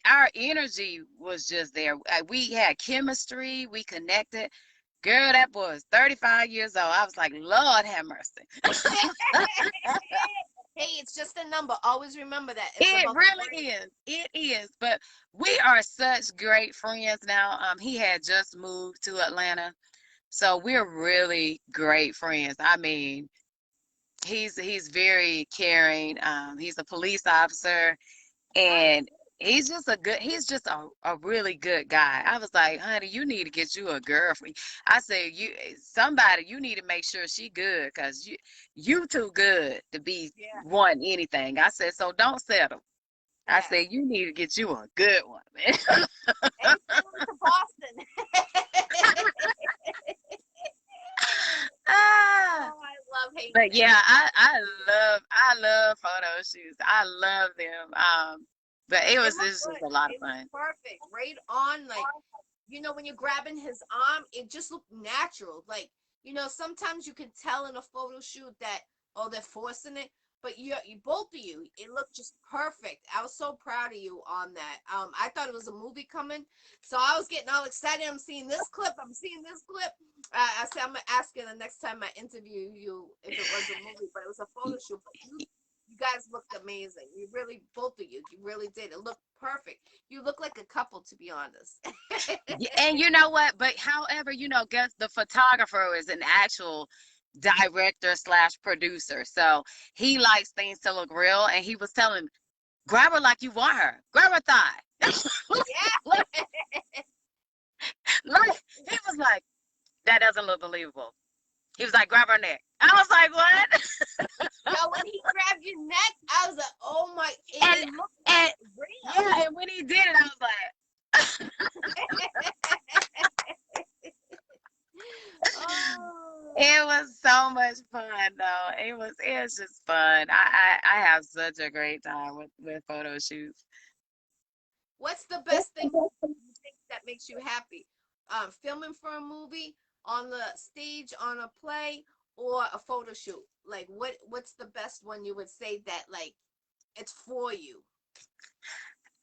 our energy was just there. We had chemistry. We connected. Girl, that boy is 35 years old. I was like, Lord have mercy. Hey, it's just a number. Always remember that. It's It about the really brain. is. It is. But we are such great friends now. He had just moved to Atlanta. So we're really great friends. I mean, he's very caring. He's a police officer, Nice. and he's just a really good guy. I was like, honey, you need to get you a girlfriend. I said, you need to make sure she good, because you too good to be Yeah. wanting anything. I said, so don't settle. I said, Yes. you need to get you a good one, man. And send them to Boston. Ah, Oh, I love hating but that. yeah, I love photo shoots. I love them. But it It was looked it's just good. a lot of It was fun. perfect. Right on, like, you know, when you're grabbing his arm, it just looked natural. Like, you know, sometimes you can tell in a photo shoot that, oh, they're forcing it. But you both of you, it looked just perfect. I was so proud of you on that. I thought it was a movie coming, so I was getting all excited. I'm seeing this clip. I'm seeing this clip. I said I'm gonna ask you the next time I interview you if it was a movie, but it was a photo shoot. But you guys looked amazing. You really, both of you really did. It looked perfect. You look like a couple, to be honest. Yeah, and you know what? But however, guess the photographer is an actual director slash producer. So he likes things to look real. And he was telling me, grab her like you want her. Grab her thigh. like, Yeah. he was like, that doesn't look believable. He was like, grab her neck. I was like, what? Yo, when he grabbed your neck, I was like, oh my, And it looked and real. yeah, and when he did it, I was like, Oh. it was so much fun though. It was just fun. I have such a great time with photo shoots. What's the best thing you think that makes you happy? Filming for a movie, on the stage, on a play, or a photo shoot? Like, what's the best one you would say that like it's for you?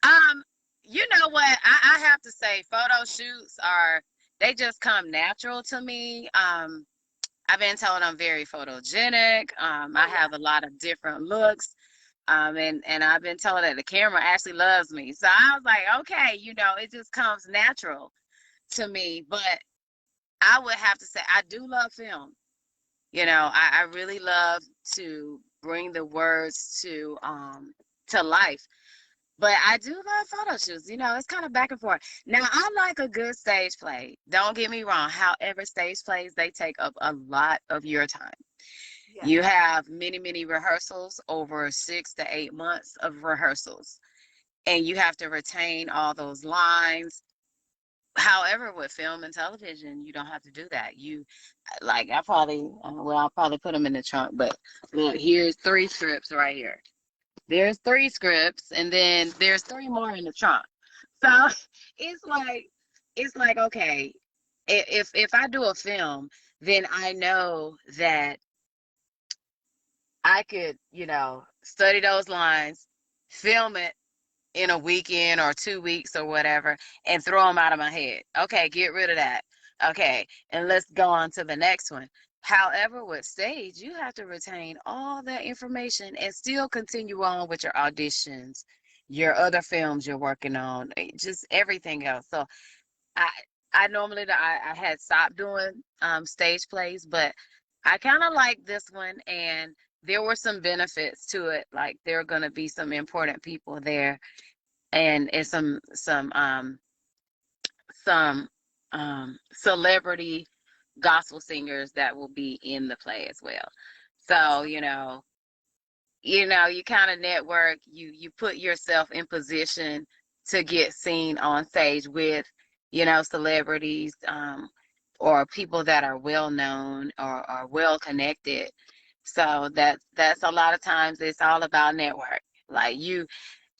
Um, you know what? I have to say, photo shoots are they just come natural to me. I've been told I'm very photogenic. I Oh yeah, have a lot of different looks. And I've been told that the camera actually loves me. So I was like, okay, it just comes natural to me. But I would have to say I do love film. I really love to bring the words to life. But I do love photo shoots. It's kind of back and forth. Now, I like a good stage play. Don't get me wrong. However, stage plays, they take up a lot of your time. yes. You have many, many rehearsals over 6 to 8 months of rehearsals, and you have to retain all those lines. However, with film and television, you don't have to do that. Like, I'll probably put them in the trunk, but look, here's 3 scripts right here. There's 3 scripts, and then there's 3 more in the trunk. So it's like okay, if I do a film, then I know that I could, study those lines, film it in a weekend or 2 weeks or whatever, and throw them out of my head. Okay, get rid of that. Okay, and let's go on to the next one. However, with stage, you have to retain all that information and still continue on with your auditions, your other films you're working on, just everything else. So I I normally I had stopped doing stage plays, but I kind of like this one, and there were some benefits to it. Like there are going to be some important people there, and some celebrity gospel singers that will be in the play as well. So, Awesome. you kind of network, you put yourself in position to get seen on stage with, celebrities, or people that are well known or well connected. So that's a lot of times it's all about network.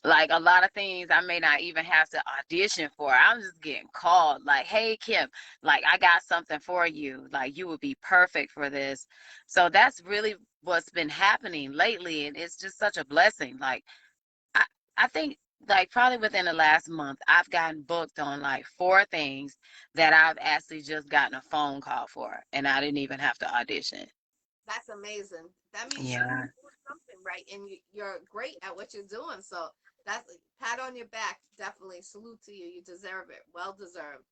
Like a lot of things I may not even have to audition for. I'm just getting called like, hey, Kim, like I got something for you. Like you would be perfect for this. So that's really what's been happening lately. And it's just such a blessing. Like I, I think like probably within the last month, I've gotten booked on like 4 things that I've actually just gotten a phone call for. And I didn't even have to audition. That's amazing. That means you're Yeah. doing something right, and you're great at what you're doing. So that's pat on your back. Definitely salute to you. You deserve it. Well deserved.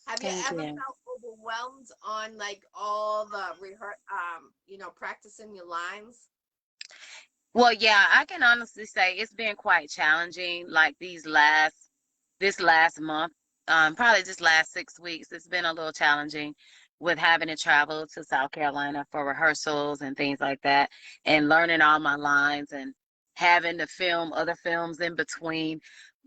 Have you Thank ever you. felt overwhelmed on like all the practicing your lines? Well, yeah, I can honestly say it's been quite challenging. Like this last month, probably just last 6 weeks, it's been a little challenging with having to travel to South Carolina for rehearsals and things like that, and learning all my lines and having to film other films in between.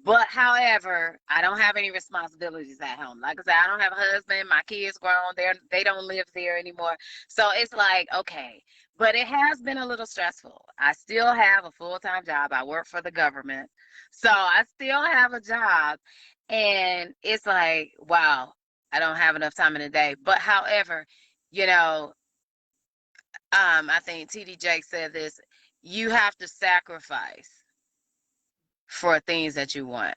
But however, I don't have any responsibilities at home. Like I said, I don't have a husband. My kids grown. They don't live there anymore. So it's like, okay, but it has been a little stressful. I still have a full-time job. I work for the government. So I still have a job. And it's like, wow, I don't have enough time in the day. But however, you know, I think TD Jake said this, you have to sacrifice for things that you want.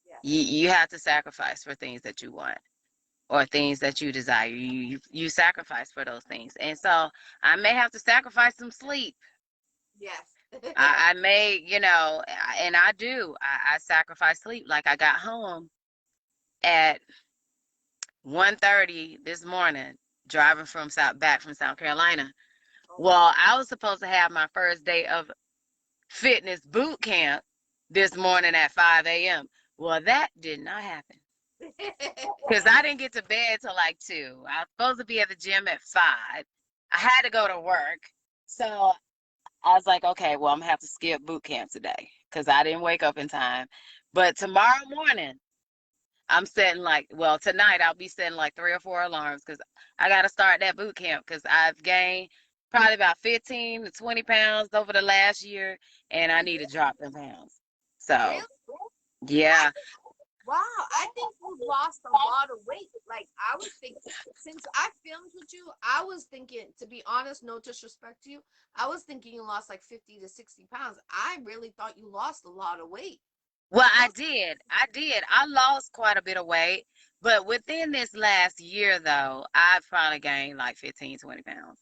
Yes, You have to sacrifice for things that you want or things that you desire. You sacrifice for those things. And so I may have to sacrifice some sleep. yes. I may, and I do. I sacrifice sleep. Like I got home at 1:30 this morning, driving back from South Carolina. Oh my Well, I was supposed to have my first day of fitness boot camp this morning at 5 a.m. Well, that did not happen God. because I didn't get to bed till like 2. I was supposed to be at the gym at 5. I had to go to work. So I was like, okay, well, I'm gonna have to skip boot camp today because I didn't wake up in time. But tomorrow morning, I'm setting like, well, tonight I'll be setting like 3 or 4 alarms because I got to start that boot camp because I've gained probably about 15 to 20 pounds over the last year, and I need to drop them pounds. So, Really? I yeah. Wow, I think you lost a lot of weight. Like I was thinking, since I filmed with you, I was thinking, to be honest, no disrespect to you, I was thinking you lost like 50 to 60 pounds. I really thought you lost a lot of weight. Well, I Those, did. I did. I lost quite a bit of weight, but within this last year, though, I've probably gained like 15, 20 pounds.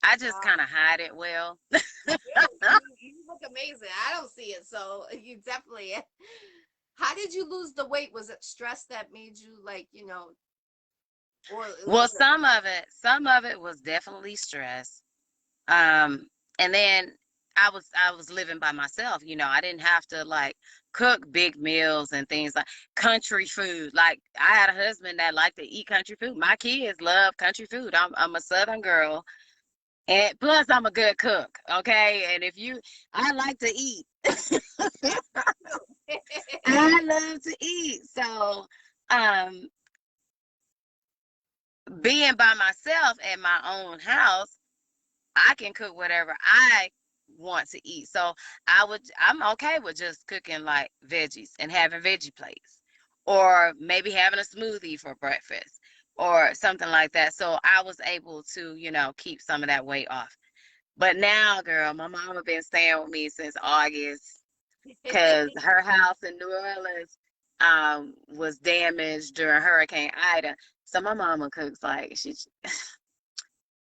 I just wow. kind of hide it well. You do. You look amazing. I don't see it, so you definitely. How did you lose the weight? Was it stress that made you like, or Well, was it? some of it was definitely stress. Um, and then I was living by myself. I didn't have to like cook big meals and things like country food. Like I had a husband that liked to eat country food. My kids love country food. I'm a Southern girl, and plus I'm a good cook. Okay, and I like to eat. I love to eat. So, um, being by myself at my own house, I can cook whatever I want to eat. So I'm okay with just cooking like veggies and having veggie plates, or maybe having a smoothie for breakfast or something like that. So I was able to, keep some of that weight off. But now, girl, my mama been staying with me since August because her house in New Orleans was damaged during Hurricane Ida. So my mama cooks like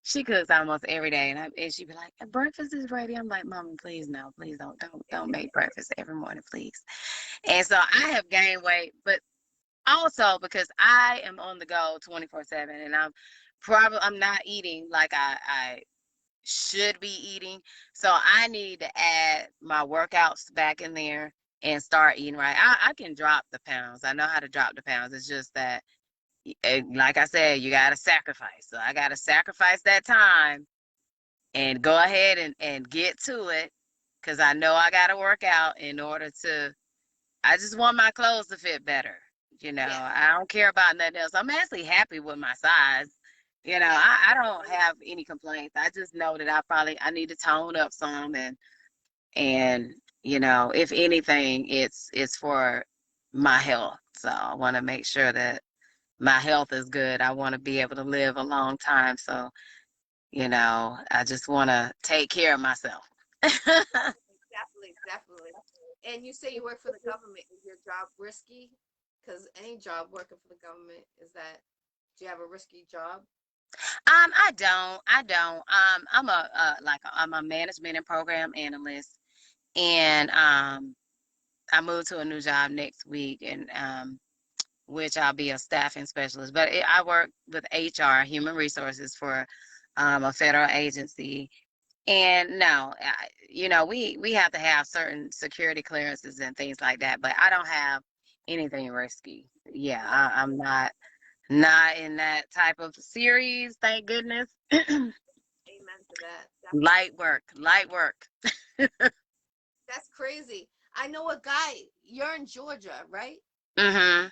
she cooks almost every day, and she'd be like, "Breakfast is ready." I'm like, "Mama, please no, please don't make breakfast every morning, please." And so I have gained weight, but also because I am on the go 24/7, and I'm not eating like I should be eating, so I need to add my workouts back in there and start eating right. I can drop the pounds. I know how to drop the pounds. It's just that, like I said, you got to sacrifice. So I got to sacrifice that time and go ahead and get to it because I know I got to work out in order to. I just want my clothes to fit better. Yeah, I don't care about nothing else. I'm actually happy with my size. yeah. I don't have any complaints. I just know that I need to tone up some, and if anything, it's for my health. So I want to make sure that my health is good. I want to be able to live a long time. So I just want to take care of myself. Definitely, definitely. And you say you work for the government. Is your job risky? Because any job working for the government is that. Do you have a risky job? I don't. I'm a management and program analyst, and I moved to a new job next week, and which I'll be a staffing specialist. But I work with HR, human resources, for a federal agency. And no, we have to have certain security clearances and things like that. But I don't have anything risky. Yeah, No. I'm not in that type of series, thank goodness. Amen to that. Definitely. Light work, light work. That's crazy. I know a guy. You're in Georgia, right? Mhm.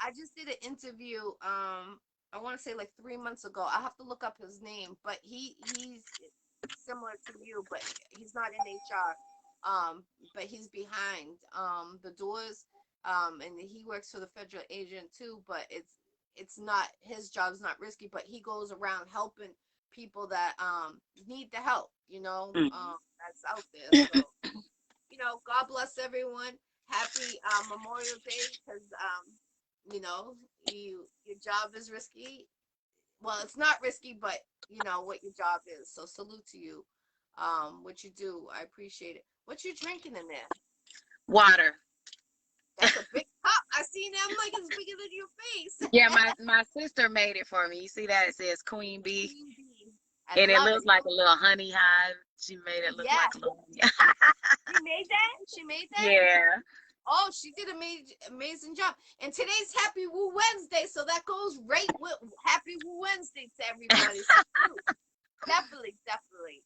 I just did an interview. I want to say like 3 months ago. I have to look up his name, but he's similar to you, but he's not in HR. But he's behind the doors. And he works for the federal agent too. But it's not his job's not risky. But he goes around helping people that need the help. That's out there. So God bless everyone. Happy Memorial Day, because you know, your job is risky. Well, it's not risky, but you know what your job is. So salute to you. What you do, I appreciate it. What you drinking in there? Water. That's a big cup. I seen that. I'm like, it's bigger than your Yeah, face. my sister made it for me. You see that? It says Queen Bee, Queen bee. I and it love it. looks like a little honey hive. She made it look Yeah, like a little she made that. She made that. yeah. Oh, she did an amazing job. And today's Happy Woo Wednesday, so that goes right with Happy Woo Wednesday to everybody. Salute. Definitely, definitely.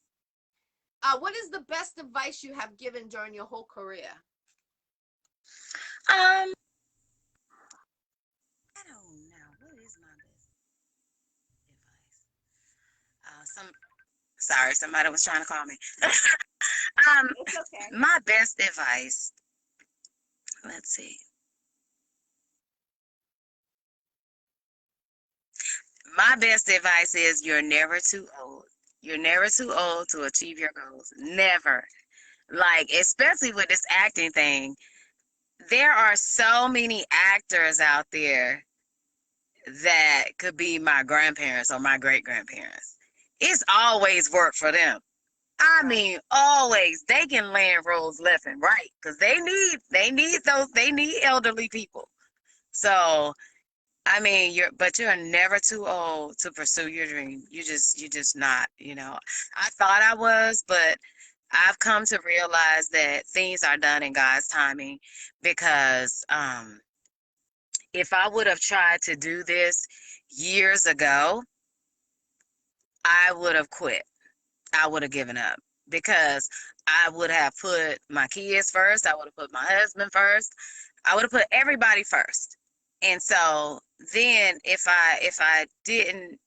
What is the best advice you have given during your whole career? I don't know. What is my best advice? Sorry, somebody was trying to call me. um, It's okay. my best advice. Let's see. My best advice is you're never too old. You're never too old to achieve your goals. Never. Like, especially with this acting thing, there are so many actors out there that could be my grandparents or my great grandparents. It's always worked for them. I mean, always. They can land roles left and right because they need elderly people. So I mean, you're never too old to pursue your dream. You're just not, you know. I thought I was, but I've come to realize that things are done in God's timing because if I would have tried to do this years ago, I would have quit. I would have given up because I would have put my kids first. I would have put my husband first. I would have put everybody first. And so then if I didn't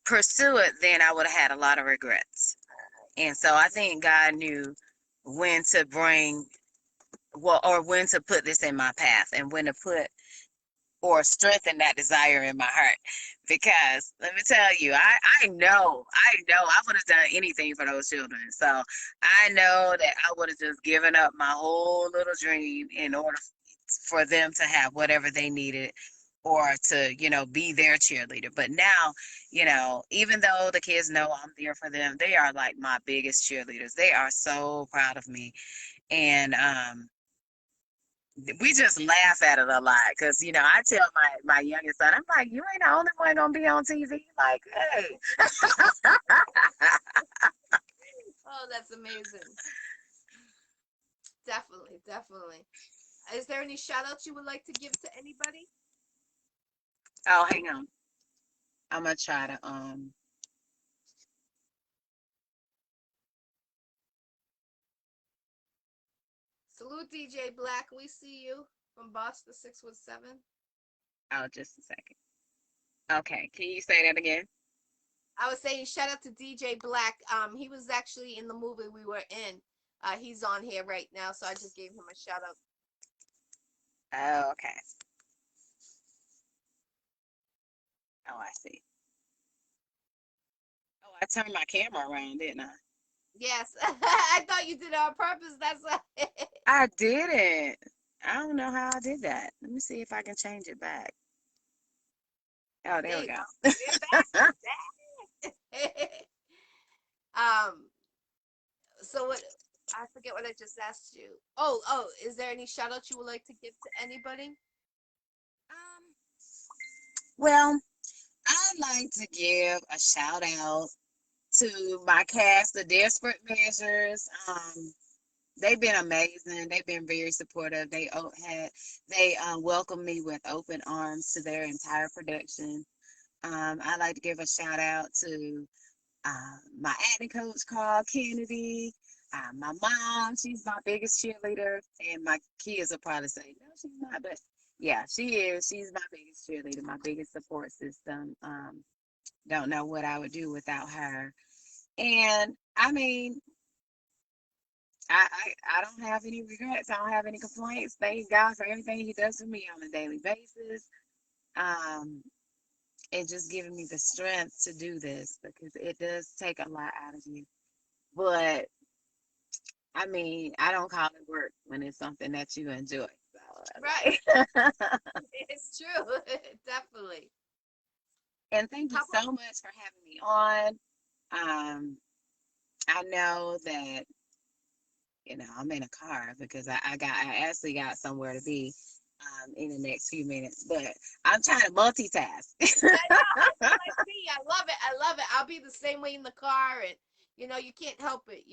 pursue it, then I would have had a lot of regrets. And so I think God knew when to bring or when to put this in my path and when to put or strengthen that desire in my heart. Because let me tell you, I would have done anything for those children. So I know that I would have just given up my whole little dream in order for them to have whatever they needed or to, be their cheerleader. But now, even though the kids know I'm there for them, they are like my biggest cheerleaders. They are so proud of me. And we just laugh at it a lot because I tell my youngest son, I'm like, you ain't the only one gonna be on TV. Like, hey. Oh, that's amazing. Definitely, definitely. Is there any shout outs you would like to give to anybody? Oh, hang on. I'm gonna try to Salute DJ Black. We see you from Boston 617. oh, just a second. Okay, can you say that again? I was saying shout out to DJ Black. He was actually in the movie we were in. He's on here right now, so I just gave him a shout out. Oh, okay. Oh, I see. Oh, I turned my camera around, didn't I? Yes, I thought you did it on purpose. That's why. I didn't. I don't know how I did that. Let me see if I can change it back. Oh, there There we you go. go. We're back. We're back. So what? I forget what I just asked you. Oh, is there any shout out you would like to give to anybody? Um, well, I'd like to give a shout out to my cast, the Desperate Measures. They've been amazing. They've been very supportive. They welcomed me with open arms to their entire production. I'd like to give a shout out to my acting coach, Carl Kennedy. My mom, she's my biggest cheerleader, and my kids will probably say, no, she's not, but yeah, she is. She's my biggest cheerleader, my biggest support system. Don't know what I would do without her. And I mean, I don't have any regrets. I don't have any complaints. Thank God for everything He does for me on a daily basis. Um, and just giving me the strength to do this because it does take a lot out of you. But I mean, I don't call it work when it's something that you enjoy. So, Right. like, It's true. Definitely. and thank you How about so much for having me on. Um, I know that I'm in a car because I actually got somewhere to be in the next few minutes, but I'm trying to multitask. I know. I see. I love it. I love it. I'll be the same way in the car, and you can't help it.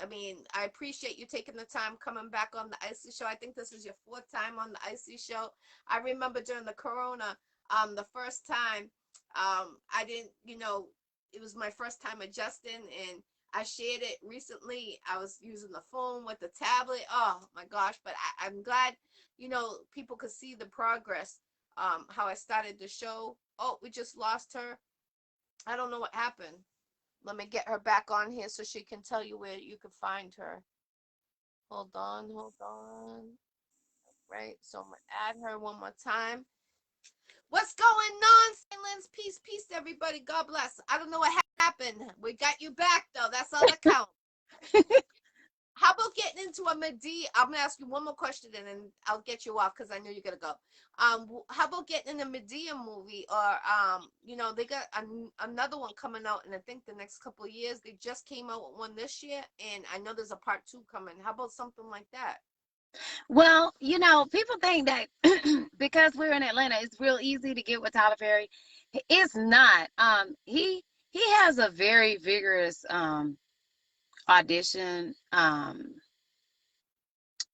I mean, I appreciate you taking the time coming back on the Iccy Show. I think this is your fourth time on the Iccy Show. I remember during the Corona, the first time, I didn't, it was my first time adjusting, and I shared it recently. I was using the phone with the tablet. Oh my gosh. But I'm glad, people could see the progress. How I started the show. Oh, we just lost her. I don't know what happened. Let me get her back on here so she can tell you where you can find her. Hold on, hold on. Right. So I'm gonna add her one more time. What's going on, Silence? Peace, peace, everybody. God bless. I don't know what happened. We got you back, though. That's all that counts. How about getting into a Medea? I'm gonna ask you one more question, and then I'll get you off because I know you're gonna go. How about getting in a Medea movie, or they got another one coming out, and I think the next couple of years. They just came out with one this year, and I know there's a part 2 coming. How about something like that? Well, people think that because we're in Atlanta, it's real easy to get with Tyler Perry. It's not. He has a very vigorous audition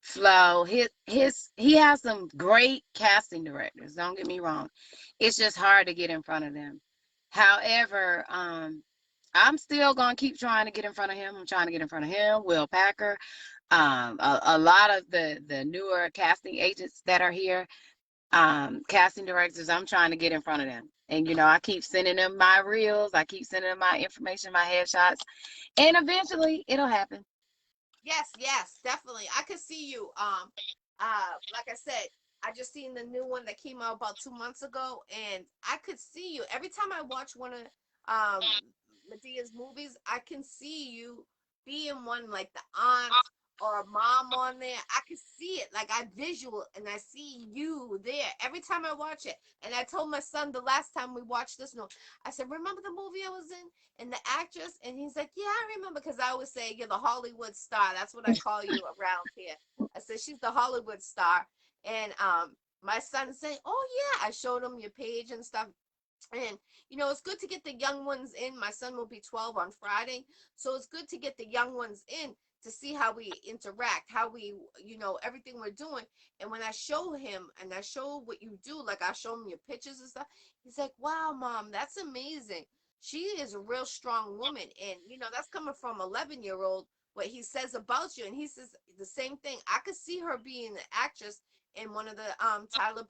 flow. He has some great casting directors. Don't get me wrong. It's just hard to get in front of them. However, I'm still gonna keep trying to get in front of him. I'm trying to get in front of him, Will Packer, a lot of the newer casting agents that are here, casting directors. I'm trying to get in front of them, and I keep sending them my reels. I keep sending them my information, my headshots, and eventually it'll happen. Yes, yes, definitely. I could see you. Like I said, I just seen the new one that came out about 2 months ago, and I could see you every time I watch one of Medea's movies. I can see you being one, like the aunt or a mom on there. I could see it, like I visual, and I see you there every time I watch it. And I told my son the last time we watched this, no, I said, remember the movie I was in? And the actress, and he's like, yeah, I remember, because I always say you're the Hollywood star. That's what I call you around here. I said she's the Hollywood star. And my son saying, oh yeah, I showed him your page and stuff. And it's good to get the young ones in. My son will be 12 on Friday, so it's good to get the young ones in to see how we interact, how we, everything we're doing. And when I show him and I show what you do, like I show him your pictures and stuff, he's like, wow, mom, that's amazing. She is a real strong woman. And that's coming from 11-year-old, what he says about you. And he says the same thing. I could see her being an actress in one of the Tyler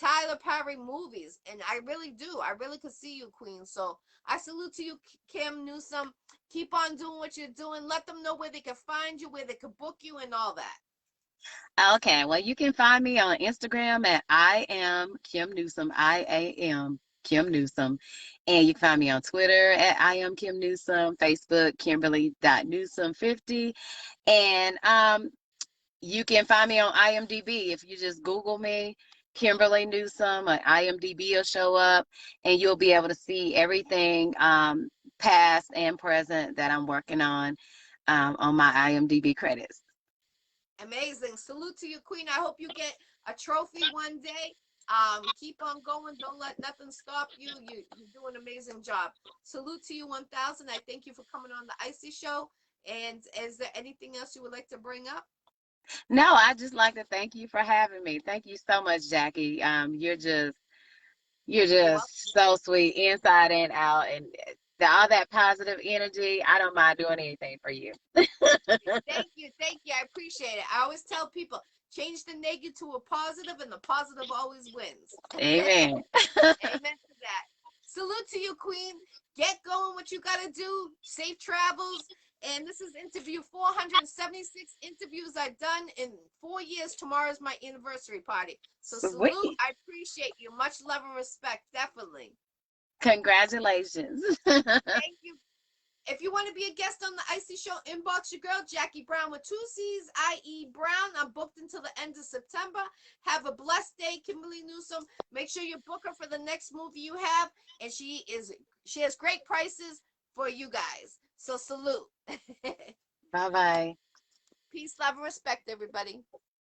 Tyler Perry movies, and I really do. I really could see you, Queen. So I salute to you, Kim Newsome. Keep on doing what you're doing. Let them know where they can find you, where they can book you, and all that. Okay, well, you can find me on Instagram at I am Kim Newsome, IAM Kim Newsome. And you can find me on Twitter at I am Kim Newsome, Facebook, Kimberly.Newsome50. And you can find me on IMDb. If you just Google me, Kimberly Newsome, or IMDb will show up, and you'll be able to see everything past and present that I'm working on my IMDb credits. Amazing. Salute to you, Queen. I hope you get a trophy one day. Keep on going. Don't let nothing stop you. You do an amazing job. Salute to you, 1000. I thank you for coming on the Iccy Show. And is there anything else you would like to bring up? No, I just like to thank you for having me. Thank you so much, Jackie. You're You're welcome. just so sweet inside and out, and all that positive energy. I don't mind doing anything for you. Thank you. Thank you. I appreciate it. I always tell people, change the negative to a positive, and the positive always wins. Amen. Amen to that. Salute to you, Queen. Get going what you got to do. Safe travels. And this is interview 476 interviews I've done in 4 years. Tomorrow is my anniversary party. So salute. Sweet. I appreciate you. Much love and respect. Definitely. Congratulations. Thank you. If you want to be a guest on the Iccy Show, inbox your girl, Jackie Brown with 2 C's, I.E. Brown. I'm booked until the end of September. Have a blessed day, Kimberly Newsome. Make sure you book her for the next movie you have. And she has great prices for you guys. So salute. Bye bye. Peace, love, and respect, everybody.